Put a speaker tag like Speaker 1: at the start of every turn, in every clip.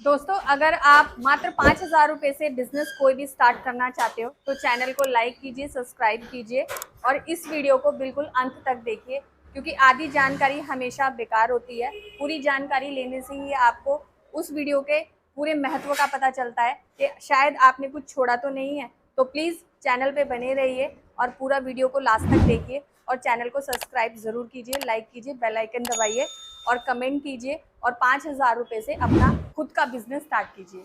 Speaker 1: दोस्तों, अगर आप मात्र 5,000 रुपये से बिजनेस कोई भी स्टार्ट करना चाहते हो तो चैनल को लाइक कीजिए, सब्सक्राइब कीजिए और इस वीडियो को बिल्कुल अंत तक देखिए, क्योंकि आधी जानकारी हमेशा बेकार होती है। पूरी जानकारी लेने से ही आपको उस वीडियो के पूरे महत्व का पता चलता है कि शायद आपने कुछ छोड़ा तो नहीं है। तो प्लीज़ चैनल पे बने रहिए और पूरा वीडियो को लास्ट तक देखिए और चैनल को सब्सक्राइब ज़रूर कीजिए, लाइक कीजिए, बेल आइकन दबाइए और कमेंट कीजिए और 5,000 रुपये से अपना खुद का बिजनेस स्टार्ट कीजिए।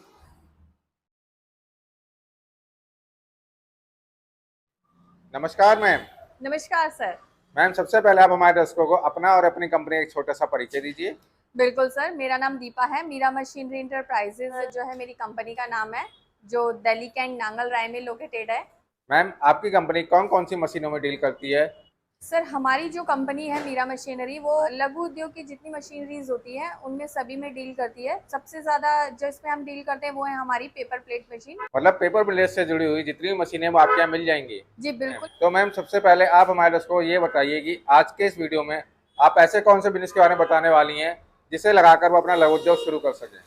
Speaker 2: नमस्कार मैम।
Speaker 1: नमस्कार सर।
Speaker 2: मैम, सबसे पहले आप हमारे दर्शकों को अपना और अपनी कंपनी का एक छोटा सा परिचय दीजिए।
Speaker 1: बिल्कुल सर, मेरा नाम दीपा है। मीरा मशीनरी इंटरप्राइजेज जो है मेरी कंपनी का नाम है, जो दिल्ली कैंट नांगल राय में लोकेटेड है।
Speaker 2: मैम, आपकी कंपनी कौन कौन सी मशीनों में डील करती है?
Speaker 1: सर, हमारी जो कंपनी है मीरा मशीनरी, वो लघु उद्योग की जितनी मशीनरीज होती है उनमें सभी में डील करती है। सबसे ज़्यादा जो इसमें हम डील करते हैं वो है हमारी पेपर प्लेट मशीन।
Speaker 2: मतलब पेपर प्लेट से जुड़ी हुई जितनी भी मशीनें वो आपके यहाँ मिल जाएंगी।
Speaker 1: जी बिल्कुल।
Speaker 2: तो मैम, सबसे पहले आप हमारे दर्शकों को ये बताइए कि आज के इस वीडियो में आप ऐसे कौन से बिजनेस के बारे में बताने वाली हैं जिसे लगाकर वो अपना लघु उद्योग शुरू कर सकें।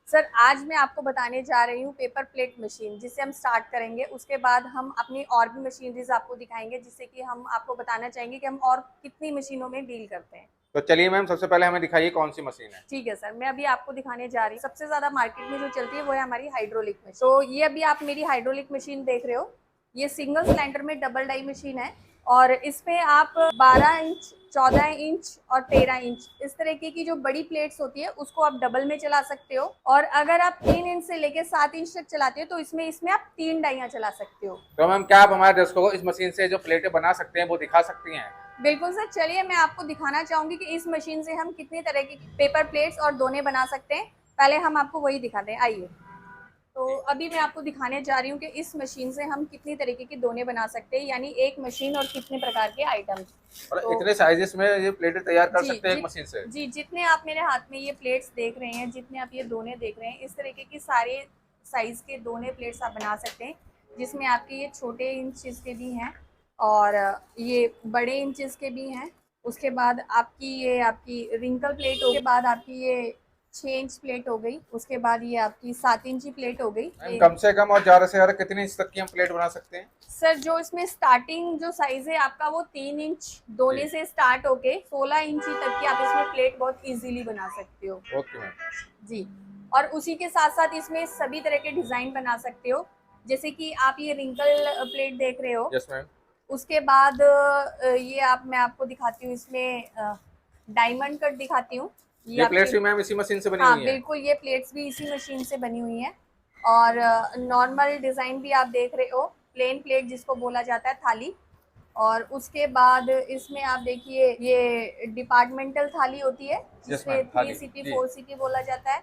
Speaker 1: सर, आज मैं आपको बताने जा रही हूँ पेपर प्लेट मशीन, जिससे हम स्टार्ट करेंगे। उसके बाद हम अपनी और भी मशीनरीज आपको दिखाएंगे, जिससे कि हम आपको बताना चाहेंगे कि हम और कितनी मशीनों में डील करते हैं।
Speaker 2: तो चलिए मैम, सबसे पहले हमें दिखाइए कौन सी मशीन है।
Speaker 1: ठीक है सर, मैं अभी आपको दिखाने जा रही हूँ। सबसे ज़्यादा मार्केट में जो चलती है वो है हमारी हाइड्रोलिक मशीन। तो ये अभी आप मेरी हाइड्रोलिक मशीन देख रहे हो। ये सिंगल सिलेंडर में डबल डाई मशीन है और इसमें आप 12 इंच, 14 इंच और 13 इंच इस तरीके की जो बड़ी प्लेट्स होती है उसको आप डबल में चला सकते हो। और अगर आप 3 इंच से लेकर 7 इंच तक चलाते हो तो इसमें इसमें आप 3 डाइयाँ चला सकते हो।
Speaker 2: तो मैम, क्या आप हमारे दर्शकों को इस मशीन से जो प्लेटें बना सकते हैं वो दिखा सकती हैं?
Speaker 1: बिल्कुल सर, चलिए मैं आपको दिखाना चाहूंगी कि इस मशीन से हम कितनी तरह की पेपर प्लेट्स और दोने बना सकते हैं। पहले हम आपको वही दिखाते हैं, आइए। तो अभी मैं आपको दिखाने जा रही हूँ कि इस मशीन से हम कितनी तरीके की दोने बना सकते हैं, यानी एक मशीन और कितने प्रकार के आइटम्स।
Speaker 2: और
Speaker 1: तो
Speaker 2: इतने साइजेस में ये प्लेटें तैयार कर
Speaker 1: जी
Speaker 2: सकते हैं
Speaker 1: जी
Speaker 2: एक मशीन से?
Speaker 1: जी, जितने आप मेरे हाथ में ये प्लेट्स देख रहे हैं, जितने आप ये दोने देख रहे हैं, इस तरीके की सारे साइज के दोने प्लेट्स आप बना सकते हैं, जिसमें आपके ये छोटे इंचेस के भी हैं और ये बड़े इंचेस के भी हैं। उसके बाद आपकी रिंकल प्लेट हो, के बाद आपकी ये 6 इंच प्लेट हो गई। उसके बाद ये आपकी 7 इंची प्लेट हो गई।
Speaker 2: मैम, कम से कम और ज्यादा से ज्यादा कितने इंच तक की हम प्लेट बना सकते हैं?
Speaker 1: सर, जो इसमें स्टार्टिंग जो साइज है आपका वो 3 इंच दोने से स्टार्ट होके 16 इंची तक की आप इसमें प्लेट बहुत इजीली बना सकते हो।
Speaker 2: Okay ma'am.
Speaker 1: जी। और उसी के साथ साथ इसमें सभी तरह के डिजाइन बना सकते हो, जैसे कि आप ये रिंकल प्लेट देख रहे हो।
Speaker 2: Yes ma'am.
Speaker 1: उसके बाद ये आप मैं आपको दिखाती हूँ, इसमें डायमंड कट दिखाती हूँ।
Speaker 2: ये प्लेट्स भी मैम इसी मशीन से बनी
Speaker 1: हाँ
Speaker 2: हुई हैं?
Speaker 1: बिल्कुल, ये प्लेट्स भी इसी मशीन से बनी हुई हैं। और नॉर्मल डिज़ाइन भी आप देख रहे हो, प्लेन प्लेट जिसको बोला जाता है थाली। और उसके बाद इसमें आप देखिए ये डिपार्टमेंटल थाली होती है,
Speaker 2: यस
Speaker 1: जिसमें
Speaker 2: मैम,
Speaker 1: 3
Speaker 2: थाली
Speaker 1: सीटी
Speaker 2: जी।
Speaker 1: 4 सीटी बोला जाता है।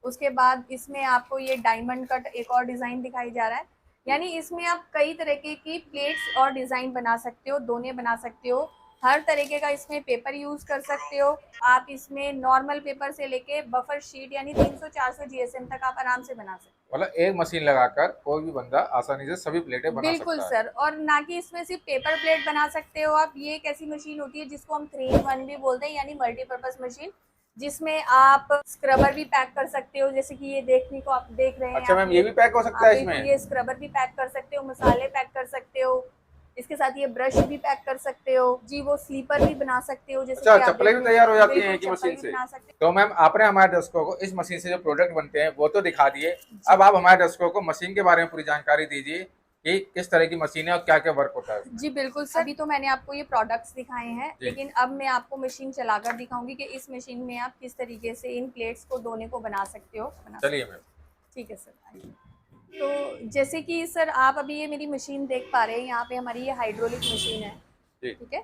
Speaker 1: उसके बाद इसमें आपको ये डायमंड कट एक और डिज़ाइन दिखाई जा रहा है। यानी इसमें आप कई तरीके की प्लेट्स और डिज़ाइन बना सकते हो, दोने बना सकते हो। हर तरीके का इसमें पेपर यूज़ कर सकते हो। आप इसमें नॉर्मल पेपर से लेके बफर शीट यानी 300-400 जीएसएम तक आप आराम से बना सकते हो।
Speaker 2: मतलब एक मशीन लगाकर कोई भी बंदा आसानी से सभी प्लेटें बना
Speaker 1: बिल्कुल
Speaker 2: सकता है।
Speaker 1: सर, और ना कि इसमें सिर्फ पेपर प्लेट बना सकते हो आप। ये एक ऐसी मशीन होती है जिसको हम 3 इन 1 भी बोलते हैं, यानी मल्टीपर्पज मशीन, जिसमें आप स्क्रबर भी पैक कर सकते हो, जैसे कि ये देखने को आप देख रहे हैं
Speaker 2: अच्छा
Speaker 1: आप
Speaker 2: मैम, ये भी पैक हो सकता
Speaker 1: हाँ
Speaker 2: है
Speaker 1: बिल्कुल,
Speaker 2: इसमें?
Speaker 1: ये स्क्रबर भी पैक कर सकते हो, मसाले पैक कर सकते हो। इसके साथ ये ब्रश भी पैक कर सकते हो जी, वो स्लीपर भी बना सकते हो, जैसे
Speaker 2: अच्छा,
Speaker 1: कि आप
Speaker 2: चप्पलें
Speaker 1: देख
Speaker 2: भी
Speaker 1: रहे
Speaker 2: तैयार हो
Speaker 1: हैं।
Speaker 2: जाती हैं
Speaker 1: बिल्कुल,
Speaker 2: एक ही
Speaker 1: चप्पल
Speaker 2: मशीन
Speaker 1: भी
Speaker 2: से?
Speaker 1: बना सकते
Speaker 2: तो मैम, आपने हमारे दर्शकों को इस मशीन से जो प्रोडक्ट बनते हैं वो तो दिखा दिए।
Speaker 1: हो।
Speaker 2: अब आप हमारे दर्शकों को मशीन के बारे में पूरी जानकारी दीजिए कि किस तरह की मशीन है और क्या क्या वर्क होता है उसमें।
Speaker 1: जी बिल्कुल सर, अभी तो मैंने आपको ये प्रोडक्ट्स दिखाए हैं,
Speaker 2: जी।
Speaker 1: लेकिन अब मैं आपको मशीन चलाकर दिखाऊंगी कि इस मशीन में आप किस तरीके से इन प्लेट्स को दोने को बना सकते हो।
Speaker 2: चलिए मैम।
Speaker 1: ठीक है सर, आइए। तो जैसे कि सर आप अभी ये मेरी मशीन देख पा रहे हैं, यहाँ पे हमारी ये हाइड्रोलिक मशीन है।
Speaker 2: जी।
Speaker 1: ठीक है,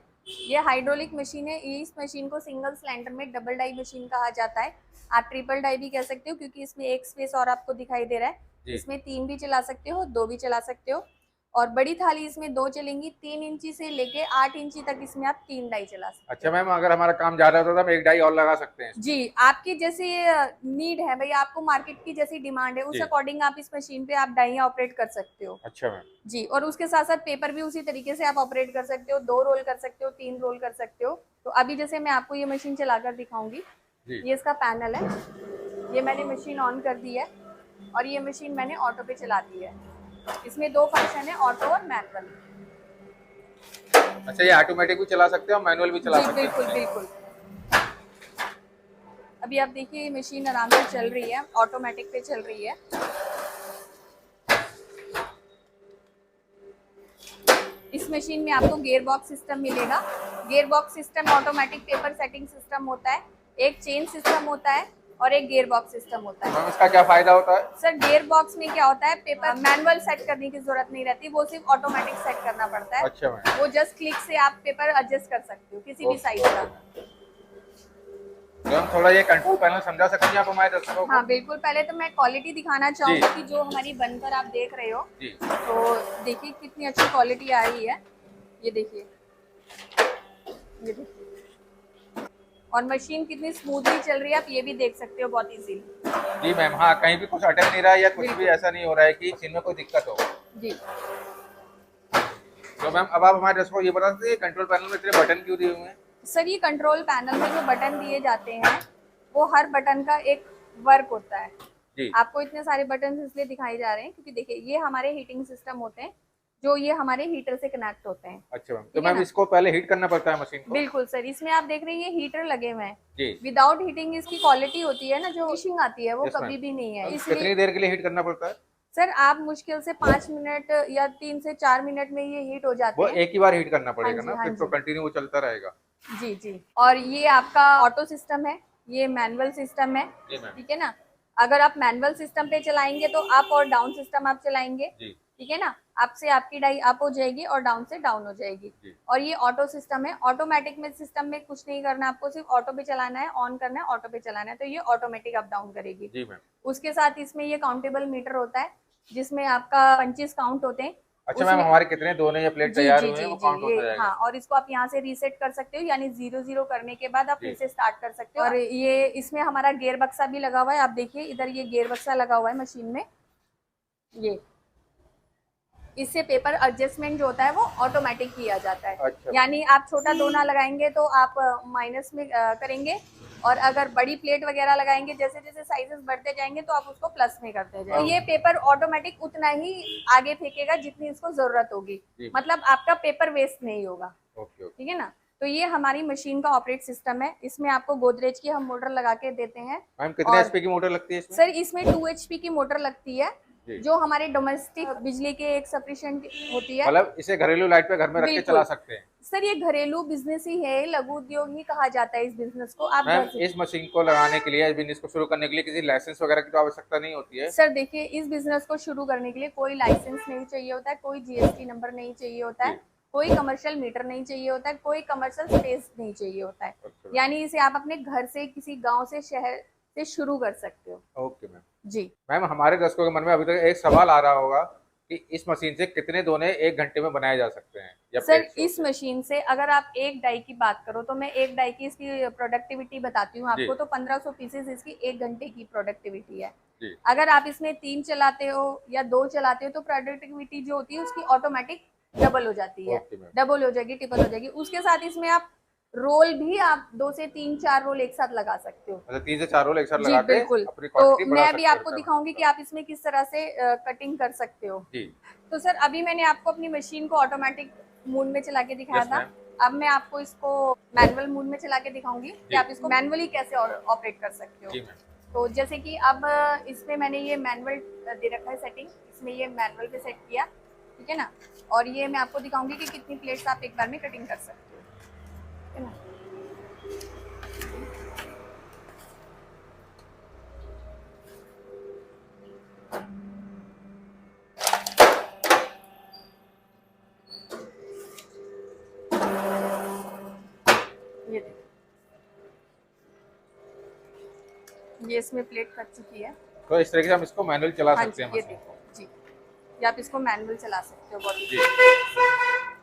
Speaker 1: ये हाइड्रोलिक मशीन है। इस मशीन को सिंगल सिलेंडर में डबल डाई मशीन कहा जाता है। आप ट्रिपल डाई भी कह सकते हो, क्योंकि इसमें एक स्पेस और आपको दिखाई दे रहा है।
Speaker 2: जी।
Speaker 1: इसमें 3 भी चला सकते हो, 2 भी चला सकते हो। और बड़ी थाली इसमें 2 चलेंगी। 3 इंची से लेके 8 इंची तक इसमें आप 3 डाई चला सकते हो।
Speaker 2: अच्छा मैम, अगर हमारा काम ज्यादा होता तो हम एक डाई और लगा सकते हैं इसमें?
Speaker 1: जी, आपकी जैसे नीड है भाई, आपको मार्केट की जैसी डिमांड है, उस
Speaker 2: जी।
Speaker 1: अकॉर्डिंग आप इस मशीन पे आप डाइयाँ ऑपरेट कर सकते हो।
Speaker 2: अच्छा मैम।
Speaker 1: जी, और उसके साथ-साथ पेपर भी उसी तरीके से आप ऑपरेट कर सकते हो, 2 रोल कर सकते हो, 3 रोल कर सकते हो। तो अभी जैसे मैं आपको ये मशीन चलाकर दिखाऊँगी।
Speaker 2: जी।
Speaker 1: ये इसका पैनल है। ये मैंने मशीन ऑन कर दी है और ये मशीन मैंने ऑटो पे चला दी है। इसमें दो फंक्शन है, ऑटो और मैनुअल।
Speaker 2: अच्छा, ये ऑटोमेटिक भी चला सकते हैं और मैनुअल भी चला
Speaker 1: जी
Speaker 2: सकते हैं?
Speaker 1: बिल्कुल बिल्कुल। अभी आप देखिए ये मशीन आराम से चल रही है, ऑटोमेटिक पे चल रही है। इस मशीन में आपको गियर बॉक्स सिस्टम मिलेगा। Gear box system automatic paper setting system होता है, एक चेन सिस्टम होता है और एक गियर बॉक्स सिस्टम होता है।
Speaker 2: मैम इसका क्या फायदा होता है?
Speaker 1: सर गियर बॉक्स में क्या होता है, पेपर मैनुअल सेट करने की जरूरत नहीं रहती, वो सिर्फ ऑटोमेटिक सेट करना पड़ता है।
Speaker 2: अच्छा मैम,
Speaker 1: वो जस्ट क्लिक से आप पेपर एडजस्ट कर सकते हो किसी भी साइज का।
Speaker 2: तो हम थोड़ा ये कंट्रोल पैनल समझा सकते हैं आप हमारे दर्शकों को?
Speaker 1: हाँ बिल्कुल। पहले तो मैं क्वालिटी दिखाना चाहूंगी कि जो हमारी बनकर आप देख रहे हो।
Speaker 2: जी।
Speaker 1: तो देखिए कितनी अच्छी क्वालिटी आ रही है, ये देखिए, ये देखिए। और मशीन कितनी स्मूथली चल रही है आप ये भी देख सकते हो बहुत इजीली।
Speaker 2: जी मैम, हाँ कहीं भी कुछ अटक नहीं रहा है या कुछ भी ऐसा नहीं हो रहा है कि चीज में कोई दिक्कत हो।
Speaker 1: जी।
Speaker 2: तो मैम अब आप हमारे दर्शकों को ये बता सकते हैं कंट्रोल पैनल में इतने बटन क्यों दिए हुए हैं?
Speaker 1: सर ये कंट्रोल पैनल में जो बटन दिए जाते हैं वो हर बटन का एक वर्क होता है।
Speaker 2: जी।
Speaker 1: आपको इतने सारे बटन इसलिए दिखाई जा रहे हैं क्योंकि देखिए ये हमारे हीटिंग सिस्टम होते हैं जो ये हमारे हीटर से कनेक्ट होते हैं।
Speaker 2: अच्छा मैम, तो मैम इसको पहले हीट करना पड़ता है मशीन को?
Speaker 1: बिल्कुल सर। इसमें आप देख रहे हैं ये हीटर लगे हुए हैं।
Speaker 2: जी।
Speaker 1: विदाउट हीटिंग इसकी क्वालिटी होती है ना, जो फिनिशिंग आती है वो
Speaker 2: Yes,
Speaker 1: कभी
Speaker 2: ma'am.
Speaker 1: भी नहीं है।
Speaker 2: कितनी
Speaker 1: इसलिए
Speaker 2: देर के लिए हीट करना पड़ता है?
Speaker 1: सर आप मुश्किल से 5 मिनट या 3 से 4 मिनट में ये हीट हो जाते
Speaker 2: वो
Speaker 1: हैं।
Speaker 2: एक ही बार हीट करना पड़ेगा
Speaker 1: हाँ
Speaker 2: ना,
Speaker 1: जी,
Speaker 2: फिर
Speaker 1: हाँ
Speaker 2: तो
Speaker 1: जी।
Speaker 2: कंटिन्यू वो चलता रहेगा।
Speaker 1: जी जी। और ये आपका ऑटो सिस्टम है, ये मैनुअल सिस्टम है।
Speaker 2: जी मैम।
Speaker 1: ठीक है ना। अगर आप मैनुअल सिस्टम पे चलाएंगे तो अप और डाउन सिस्टम आप चलाएंगे।
Speaker 2: जी।
Speaker 1: ठीक है ना। अप से आपकी डाई अप हो जाएगी और डाउन से डाउन हो जाएगी।
Speaker 2: जी।
Speaker 1: और ये ऑटो सिस्टम है। ऑटोमेटिक में सिस्टम में कुछ नहीं करना, आपको सिर्फ ऑटो पे चलाना है, ऑन करना है, ऑटो पे चलाना है, तो ये ऑटोमेटिक अप डाउन करेगी।
Speaker 2: जी मैम।
Speaker 1: उसके साथ इसमें ये काउंटेबल मीटर होता है जिसमें आपका पंचेस काउंट होते हैं।
Speaker 2: अच्छा मैम, हमारे कितने दोने या प्लेट
Speaker 1: जी
Speaker 2: तैयार
Speaker 1: जी
Speaker 2: हुए हैं
Speaker 1: जी
Speaker 2: वो
Speaker 1: जी
Speaker 2: काउंट होता
Speaker 1: ये
Speaker 2: जाएगा?
Speaker 1: हाँ। और इसको आप यहाँ से रीसेट कर सकते हो, यानी 0-0 करने के बाद आप
Speaker 2: जी।
Speaker 1: फिर से स्टार्ट कर सकते हो। और ये इसमें हमारा गेयर बक्सा भी लगा हुआ है। आप देखिए इधर ये गेयर बक्सा लगा हुआ है मशीन में। ये इससे पेपर एडजस्टमेंट जो होता है वो ऑटोमेटिक किया जाता है।
Speaker 2: अच्छा।
Speaker 1: यानी आप छोटा दोना लगाएंगे तो आप माइनस में करेंगे, और अगर बड़ी प्लेट वगैरह लगाएंगे, जैसे जैसे साइजेस बढ़ते जाएंगे तो आप उसको प्लस में करते जाएंगे। तो ये पेपर ऑटोमेटिक उतना ही आगे फेंकेगा जितनी इसको जरूरत होगी, मतलब आपका पेपर वेस्ट नहीं होगा।
Speaker 2: ओके।
Speaker 1: ठीक है ना। तो ये हमारी मशीन का ऑपरेट सिस्टम है। इसमें आपको गोदरेज की हम मोटर लगा के देते हैं।
Speaker 2: मैम कितने एचपी की मोटर लगती है इसमें?
Speaker 1: सर इसमें 2 HP की मोटर लगती है
Speaker 2: जी।
Speaker 1: जो हमारे डोमेस्टिक बिजली के एक सफिशिएंट होती है।
Speaker 2: मतलब इसे घरेलू लाइट पे घर में रख के
Speaker 1: बिल्कुल।
Speaker 2: चला सकते हैं?
Speaker 1: सर ये घरेलू बिजनेस ही है, लघु उद्योग ही कहा जाता है इस बिजनेस को। आप
Speaker 2: मैम
Speaker 1: घर से
Speaker 2: इस मशीन को लगाने के लिए, इस बिजनेस को शुरू करने के लिए किसी लाइसेंस वगैरह की तो आवश्यकता नहीं होती है?
Speaker 1: सर देखिए इस बिजनेस को शुरू करने के लिए कोई लाइसेंस नहीं चाहिए होता है, कोई GST नंबर नहीं चाहिए होता है, कोई कमर्शियल मीटर नहीं चाहिए होता है, कोई कमर्शियल स्पेस नहीं चाहिए होता है।
Speaker 2: अच्छा।
Speaker 1: यानी इसे आप अपने घर से, किसी गांव से, शहर से शुरू कर सकते हो।
Speaker 2: Okay ma'am.
Speaker 1: जी
Speaker 2: मैम हमारे दर्शकों के मन में अभी तक एक सवाल आ रहा होगा कि इस मशीन से कितने दोने एक घंटे में बनाए जा सकते हैं या
Speaker 1: सर
Speaker 2: प्लेट्स
Speaker 1: इस
Speaker 2: होते हैं?
Speaker 1: मशीन से अगर आप एक डाई की बात करो तो मैं एक डाई की इसकी प्रोडक्टिविटी बताती हूँ आपको।
Speaker 2: जी।
Speaker 1: तो 1500 पीसेस इसकी 1 घंटे की प्रोडक्टिविटी है।
Speaker 2: जी।
Speaker 1: अगर आप इसमें 3 चलाते हो या 2 चलाते हो तो प्रोडक्टिविटी जो होती है उसकी ऑटोमेटिक डबल हो जाती है।
Speaker 2: Okay ma'am.
Speaker 1: डबल हो जाएगी, ट्रिपल हो जाएगी। उसके साथ इसमें आप रोल भी आप 2 से 3-4 रोल एक साथ लगा सकते हो।
Speaker 2: मतलब 3 से 4 रोल एक साथ
Speaker 1: जी
Speaker 2: लगा के
Speaker 1: बिल्कुल।
Speaker 2: अपनी
Speaker 1: तो
Speaker 2: क्वांटिटी बढ़ा
Speaker 1: मैं
Speaker 2: सकते
Speaker 1: भी
Speaker 2: हैं
Speaker 1: आपको दिखाऊंगी कि आप इसमें किस तरह से कटिंग कर सकते हो।
Speaker 2: जी।
Speaker 1: तो सर अभी मैंने आपको अपनी मशीन को ऑटोमेटिक मोड में चला के दिखाया
Speaker 2: Yes,
Speaker 1: था।
Speaker 2: ma'am.
Speaker 1: अब मैं आपको इसको मैनुअल मोड में चला के दिखाऊंगी कि आप इसको मैनुअली कैसे ऑपरेट कर सकते हो।
Speaker 2: जी मैम।
Speaker 1: तो जैसे कि अब इसमें मैंने ये मैनुअल दे रखा है सेटिंग, इसमें ये मैनुअल पे सेट किया। ठीक है ना। और ये मैं आपको दिखाऊंगी कि कितनी प्लेट्स आप एक बार में कटिंग कर सकते हो। ठीक है ना। ये देखिए, ये इसमें प्लेट कट चुकी है।
Speaker 2: तो इस तरीके से हम इसको मैनुअल चला
Speaker 1: हाँ
Speaker 2: सकते
Speaker 1: जी,
Speaker 2: हैं
Speaker 1: ये
Speaker 2: मशीन
Speaker 1: देखो
Speaker 2: को?
Speaker 1: जी, ये आप इसको मैनुअल चला सकते हो बहुत
Speaker 2: जी।
Speaker 1: इजी।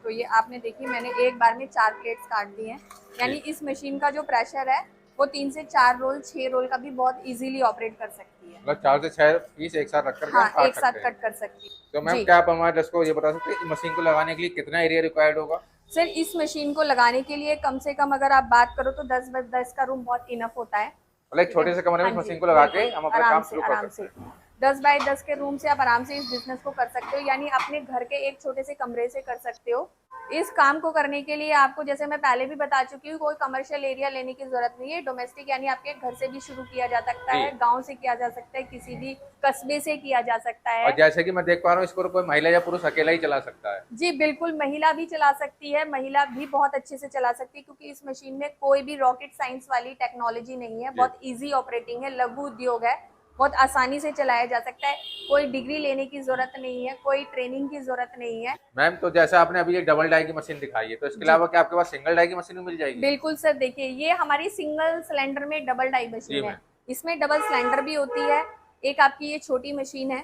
Speaker 1: तो ये आपने देखी मैंने एक बार में 4 प्लेट्स काट दी हैं। यानी इस मशीन का जो प्रेशर है वो 3 से 4 रोल, 6 रोल का भी बहुत इजीली ऑपरेट कर सकती है।
Speaker 2: मतलब 4 से 6 पीस एक साथ रखकर
Speaker 1: हाँ एक साथ कट कर सकती है।
Speaker 2: तो मैम
Speaker 1: जी।
Speaker 2: क्या आप हमारे दर्शकों को ये बता सकते हैं इस मशीन को लगाने के लिए कितना एरिया रिक्वायर्ड होगा?
Speaker 1: सर इस मशीन को लगाने के लिए कम से कम अगर आप बात करो तो 10 बाय 10 का रूम बहुत इनफ होता है।
Speaker 2: मतलब एक छोटे से कमरे में
Speaker 1: हाँ जी,
Speaker 2: मशीन को लगा के
Speaker 1: बिल्कुल,
Speaker 2: हम अपना काम शुरू कर
Speaker 1: आराम
Speaker 2: सकते
Speaker 1: से
Speaker 2: हैं।
Speaker 1: 10 बाय 10 के रूम से आप आराम से इस बिजनेस को कर सकते हो, यानी अपने घर के एक छोटे से कमरे से कर सकते हो। इस काम को करने के लिए आपको, जैसे मैं पहले भी बता चुकी हूँ, कोई कमर्शियल एरिया लेने की जरूरत नहीं है। डोमेस्टिक यानी आपके घर से भी शुरू किया जा सकता है, गांव से किया जा सकता है, किसी भी कस्बे से किया जा सकता है।
Speaker 2: और जैसे कि मैं देख पा रहा हूँ, इसको कोई महिला या पुरुष अकेला ही चला सकता है।
Speaker 1: जी बिल्कुल, महिला भी चला सकती है, महिला भी बहुत अच्छे से चला सकती है, क्योंकि इस मशीन में कोई भी रॉकेट साइंस वाली टेक्नोलॉजी नहीं है। बहुत इजी ऑपरेटिंग है, लघु उद्योग है, बहुत आसानी से चलाया जा सकता है। कोई डिग्री लेने की जरूरत नहीं है, कोई ट्रेनिंग की जरूरत नहीं है।
Speaker 2: मैम, तो जैसा आपने अभी ये डबल डाई की मशीन दिखाई है, तो इसके अलावा क्या आपके पास सिंगल डाई की मशीन भी मिल जाएगी?
Speaker 1: बिल्कुल सर, देखिए ये हमारी सिंगल सिलेंडर में डबल डाई
Speaker 2: जी
Speaker 1: मशीन है।
Speaker 2: मैम।
Speaker 1: इसमें डबल सिलेंडर भी होती है। एक आपकी ये छोटी मशीन है,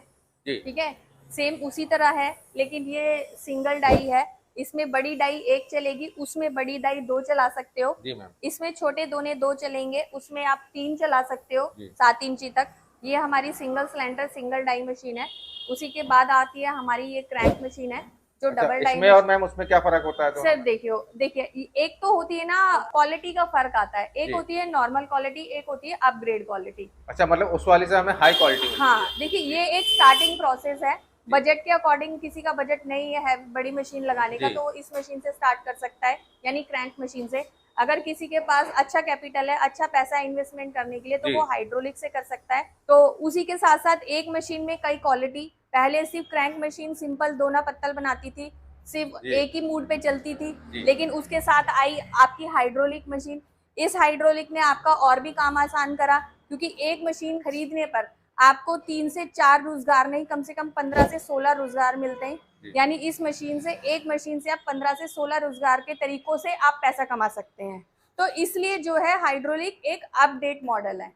Speaker 2: जी
Speaker 1: ठीक है, सेम उसी तरह है, लेकिन ये सिंगल डाई है। इसमें बड़ी डाई एक चलेगी, उसमें बड़ी डाई 2 चला सकते हो।
Speaker 2: जी मैम।
Speaker 1: इसमें छोटे दोने 2 चलेंगे, उसमें आप 3 चला सकते हो,
Speaker 2: जी
Speaker 1: 7 इंची तक। ये हमारी single cylinder single die machine है। उसी के बाद आती है हमारी ये क्रैंक मशीन है, जो
Speaker 2: अच्छा,
Speaker 1: डबल डाई
Speaker 2: इसमें और मैम उसमें क्या फर्क होता है दोनों
Speaker 1: सर
Speaker 2: में?
Speaker 1: देखिए एक तो होती है ना, क्वालिटी का फर्क आता है। एक
Speaker 2: जी।
Speaker 1: होती है नॉर्मल क्वालिटी, एक होती है अपग्रेड क्वालिटी।
Speaker 2: अच्छा, मतलब उस वाले से हमें हाई क्वालिटी मिलती है।
Speaker 1: हाँ देखिए, ये एक स्टार्टिंग प्रोसेस है। बजट के अकॉर्डिंग, किसी का बजट नहीं है बड़ी मशीन लगाने का,
Speaker 2: जी।
Speaker 1: तो इस मशीन से स्टार्ट कर सकता है, यानी क्रैंक मशीन से। अगर किसी के पास अच्छा कैपिटल है, अच्छा पैसा इन्वेस्टमेंट करने के लिए, तो
Speaker 2: जी।
Speaker 1: वो हाइड्रोलिक से कर सकता है। तो उसी के साथ साथ एक मशीन में कई क्वालिटी। पहले सिर्फ क्रैंक मशीन सिंपल दोना पत्तल बनाती थी, सिर्फ
Speaker 2: जी।
Speaker 1: एक ही मूड पे चलती थी।
Speaker 2: जी।
Speaker 1: लेकिन उसके साथ आई आपकी हाइड्रोलिक मशीन। इस हाइड्रोलिक ने आपका और भी काम आसान करा, क्योंकि एक मशीन खरीदने पर आपको 3 से 4 रोजगार नहीं, कम से कम 15 से 16 रोजगार मिलते हैं। यानी इस मशीन से, एक मशीन से आप 15 से 16 रोजगार के तरीकों से आप पैसा कमा सकते हैं। तो इसलिए जो है हाइड्रोलिक एक अपडेट मॉडल है।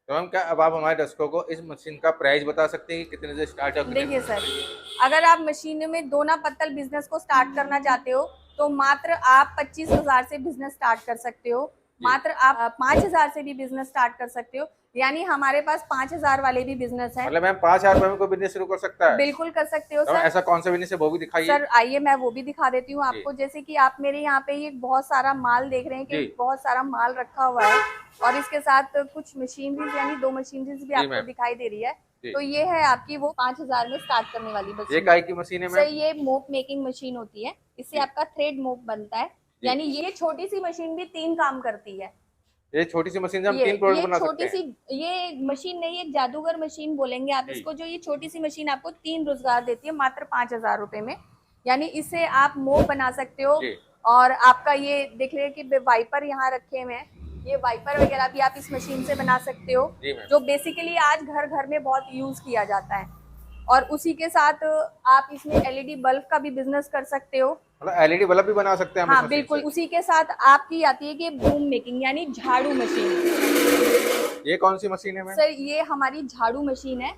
Speaker 2: तो मैम, क्या अब आप हमारे दर्शकों को इस मशीन का प्राइस बता सकते हैं कि कितने से स्टार्ट है और कितने
Speaker 1: देखिए
Speaker 2: से
Speaker 1: सर,
Speaker 2: खरीद सकते हैं?
Speaker 1: अगर आप मशीन में दोना पत्तल बिजनेस को स्टार्ट करना चाहते हो, तो मात्र आप 25,000 से बिजनेस स्टार्ट कर सकते हो। मात्र आप 5,000 से भी बिजनेस स्टार्ट कर सकते हो। यानी हमारे पास 5,000 वाले भी बिजनेस है।
Speaker 2: मतलब मैम 5,000 रुपए में कोई बिजनेस शुरू कर सकता है?
Speaker 1: बिल्कुल कर सकते हो
Speaker 2: तो
Speaker 1: सर।
Speaker 2: ऐसा कौन सा बिजनेस है वो भी दिखाइए।
Speaker 1: सर आइए, मैं वो भी दिखा देती हूँ आपको। जैसे कि आप मेरे यहाँ पे ये बहुत सारा माल देख रहे हैं कि
Speaker 2: जी।
Speaker 1: बहुत सारा माल रखा हुआ है, और इसके साथ कुछ मशीनरीज, यानी 2 मशीनरीज भी
Speaker 2: जी
Speaker 1: आपको
Speaker 2: मैम।
Speaker 1: दिखाई दे रही है।
Speaker 2: जी।
Speaker 1: तो ये है आपकी वो 5,000 में स्टार्ट करने वाली
Speaker 2: ये
Speaker 1: मशीन।
Speaker 2: काय की मशीन है
Speaker 1: सर
Speaker 2: मैम?
Speaker 1: ये मोप मेकिंग मशीन होती है, इससे
Speaker 2: जी।
Speaker 1: आपका थ्रेड मोप बनता है।
Speaker 2: जी।
Speaker 1: यानी ये छोटी सी मशीन भी 3 काम करती है।
Speaker 2: ये छोटी सी मशीन से हम 3 प्रोडक्ट
Speaker 1: ये
Speaker 2: बना सकते
Speaker 1: छोटी सी,
Speaker 2: हैं?
Speaker 1: ये मशीन नहीं, एक जादूगर मशीन बोलेंगे आप
Speaker 2: जी।
Speaker 1: इसको। जो ये छोटी सी मशीन आपको 3 रोजगार देती है मात्र 5,000 रुपए में। यानी इससे आप मोप बना सकते हो।
Speaker 2: जी।
Speaker 1: और आपका ये देख रहे कि वाइपर यहाँ रखे हुए हैं, ये वाइपर वगैरह भी आप इस मशीन से बना सकते हो,
Speaker 2: जी मैम।
Speaker 1: जो बेसिकली आज घर घर में बहुत यूज किया जाता है। और उसी के साथ आप इसमें एलईडी बल्ब का भी बिजनेस कर सकते हो।
Speaker 2: मतलब एलईडी बल्ब भी बना सकते हैं हम इस
Speaker 1: हाँ
Speaker 2: मशीन
Speaker 1: बिल्कुल,
Speaker 2: से?
Speaker 1: उसी के साथ आपकी आती है कि बूम मेकिंग, यानी झाड़ू मशीन।
Speaker 2: ये कौन सी मशीन है मैम?
Speaker 1: सर ये हमारी झाड़ू मशीन है,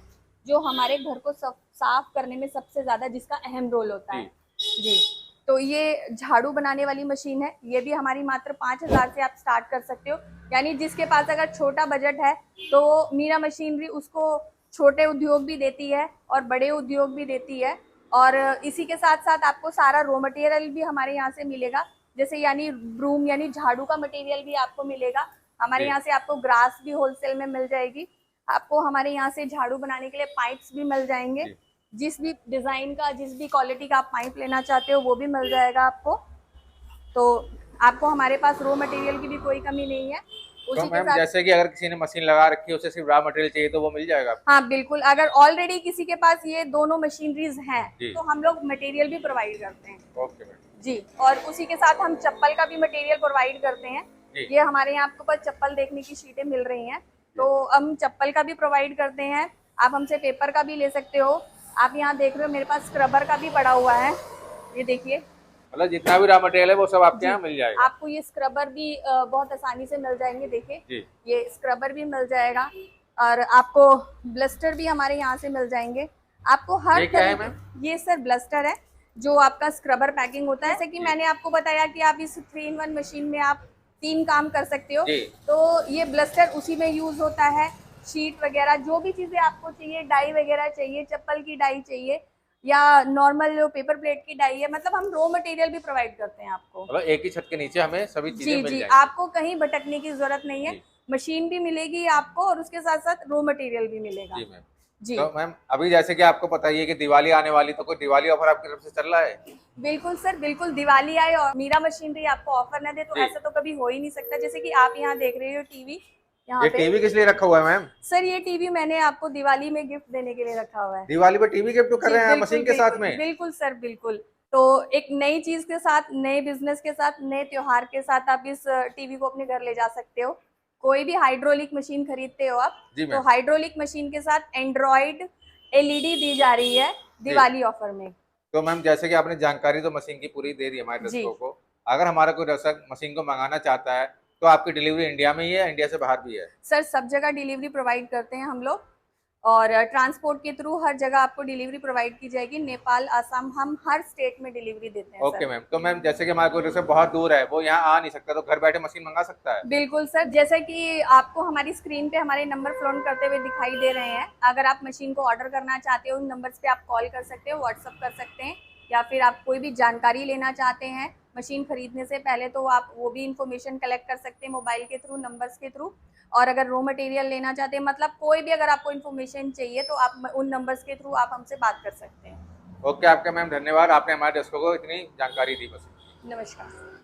Speaker 1: जो हमारे घर को साफ करने में सबसे ज्यादा जिसका अहम रोल होता है। जी, तो ये झाड़ू बनाने वाली मशीन है। ये भी हमारी मात्र 5,000 से आप स्टार्ट कर सकते हो। यानी जिसके पास अगर छोटा बजट है, तो मीरा मशीनरी उसको छोटे उद्योग भी देती है और बड़े उद्योग भी देती है। और इसी के साथ साथ आपको सारा रॉ मटेरियल भी हमारे यहाँ से मिलेगा। जैसे यानी ब्रूम, यानी झाड़ू का मटेरियल भी आपको मिलेगा हमारे यहाँ से। आपको ग्रास भी होलसेल में मिल जाएगी। आपको हमारे यहाँ से झाड़ू बनाने के लिए पाइप्स भी मिल जाएंगे। जिस भी डिजाइन का, जिस भी क्वालिटी का आप पाइप लेना चाहते हो, वो भी मिल जाएगा आपको। तो आपको हमारे पास रॉ मटेरियल की भी कोई कमी नहीं है।
Speaker 2: तो
Speaker 1: उसी के
Speaker 2: मैम
Speaker 1: साथ,
Speaker 2: जैसे कि अगर किसी ने मशीन लगा रखी है, उसे सिर्फ रॉ मटेरियल चाहिए, तो वो मिल जाएगा आपको?
Speaker 1: हाँ बिल्कुल, अगर ऑलरेडी किसी के पास ये दोनों मशीनरीज हैं, तो हम लोग मटेरियल भी प्रोवाइड करते हैं।
Speaker 2: Okay ma'am.
Speaker 1: जी, और उसी के साथ हम चप्पल का भी मटेरियल प्रोवाइड करते हैं। ये हमारे यहाँ आपको पर चप्पल देखने की शीटें मिल रही हैं, तो हम चप्पल का भी प्रोवाइड करते हैं। आप हमसे पेपर का भी ले सकते हो। आप यहाँ देख रहे हो मेरे पास स्क्रबर का भी पड़ा हुआ है, ये देखिए।
Speaker 2: मतलब जितना भी रॉ मटेरियल है वो सब आपके यहाँ मिल जाएगा?
Speaker 1: आपको ये स्क्रबर भी बहुत आसानी से मिल जाएंगे। देखिए ये स्क्रबर भी मिल जाएगा, और आपको ब्लस्टर भी हमारे यहाँ से मिल जाएंगे। आपको हर तरह, ये सर ब्लस्टर है जो आपका स्क्रबर पैकिंग होता है। जैसे कि मैंने आपको बताया कि आप इस 3-in-1 मशीन में आप 3 काम कर सकते हो, तो ये ब्लस्टर उसी में यूज होता है। शीट वगैरह जो भी चीजें आपको चाहिए, डाई वगैरह चाहिए, चप्पल की डाई चाहिए, या नॉर्मल जो पेपर प्लेट की डाई है, मतलब हम रॉ मटेरियल भी प्रोवाइड करते हैं आपको।
Speaker 2: मतलब एक ही छत के नीचे हमें सभी चीजें मिल जाएंगी।
Speaker 1: आपको कहीं भटकने की जरूरत नहीं है। मशीन भी मिलेगी आपको और उसके साथ साथ रॉ मटेरियल भी मिलेगा।
Speaker 2: जी मैम।
Speaker 1: जी
Speaker 2: तो मैम अभी जैसे कि आपको पता ही है कि दिवाली आने वाली, तो कोई दिवाली ऑफर आपकी तरफ से चल रहा है?
Speaker 1: बिल्कुल सर, बिल्कुल। दिवाली आए और मीरा मशीनरी आपको ऑफर ना दे तो
Speaker 2: जी।
Speaker 1: ऐसा तो कभी हो ही नहीं सकता। जैसे कि आप यहाँ देख रहे हो टीवी, यहाँ
Speaker 2: ये
Speaker 1: पे
Speaker 2: टीवी किस लिए रखा हुआ है मैम?
Speaker 1: सर ये टीवी मैंने आपको दिवाली में गिफ्ट देने के लिए रखा हुआ है।
Speaker 2: दिवाली पर टीवी गिफ्ट कर
Speaker 1: जी
Speaker 2: रहे हैं आप
Speaker 1: बिल्कुल
Speaker 2: मशीन के साथ
Speaker 1: बिल्कुल
Speaker 2: में?
Speaker 1: बिल्कुल सर, बिल्कुल। तो एक नई चीज के साथ, नए बिजनेस के साथ, नए त्योहार के साथ आप इस टीवी को अपने घर ले जा सकते हो। कोई भी हाइड्रोलिक मशीन खरीदते हो आप,
Speaker 2: जी
Speaker 1: तो
Speaker 2: मैम।
Speaker 1: हाइड्रोलिक मशीन के साथ एंड्रॉइड एलईडी दी जा रही है
Speaker 2: जी।
Speaker 1: दिवाली ऑफर में।
Speaker 2: तो मैम जैसे कि आपने जानकारी तो मशीन की पूरी दे दी हमारे
Speaker 1: जी
Speaker 2: दर्शकों को, अगर हमारा कोई दर्शक मशीन को मंगाना चाहता है तो आपकी डिलीवरी इंडिया में ही है, इंडिया से बाहर भी है?
Speaker 1: सर सब जगह डिलीवरी प्रोवाइड करते हैं हम लोग, और ट्रांसपोर्ट के थ्रू हर जगह आपको डिलीवरी प्रोवाइड की जाएगी। नेपाल, असम, हम हर स्टेट में डिलीवरी देते हैं
Speaker 2: ओके
Speaker 1: सर।
Speaker 2: मैम। तो मैम जैसे कि हमारा कोई दर्शक बहुत दूर है, वो यहाँ आ नहीं सकता, तो घर बैठे मशीन मंगा सकता है?
Speaker 1: बिल्कुल सर, जैसा कि आपको हमारी स्क्रीन पे हमारे नंबर फ्लोट करते हुए दिखाई दे रहे हैं, अगर आप मशीन को ऑर्डर करना चाहते हो उन नंबर्स पे आप कॉल कर सकते हो, व्हाट्सअप कर सकते हैं, या फिर आप कोई भी जानकारी लेना चाहते हैं मशीन खरीदने से पहले तो आप वो भी इंफॉर्मेशन कलेक्ट कर सकते हैं मोबाइल के थ्रू, नंबर्स के थ्रू। और अगर रॉ मटेरियल लेना चाहते हैं, मतलब कोई भी अगर आपको इन्फॉर्मेशन चाहिए तो आप उन नंबर्स के थ्रू आप हमसे बात कर सकते हैं।
Speaker 2: ओके, आपका मैम धन्यवाद, आपने हमारे दर्शकों को इतनी जानकारी दी मशीन।
Speaker 1: नमस्कार।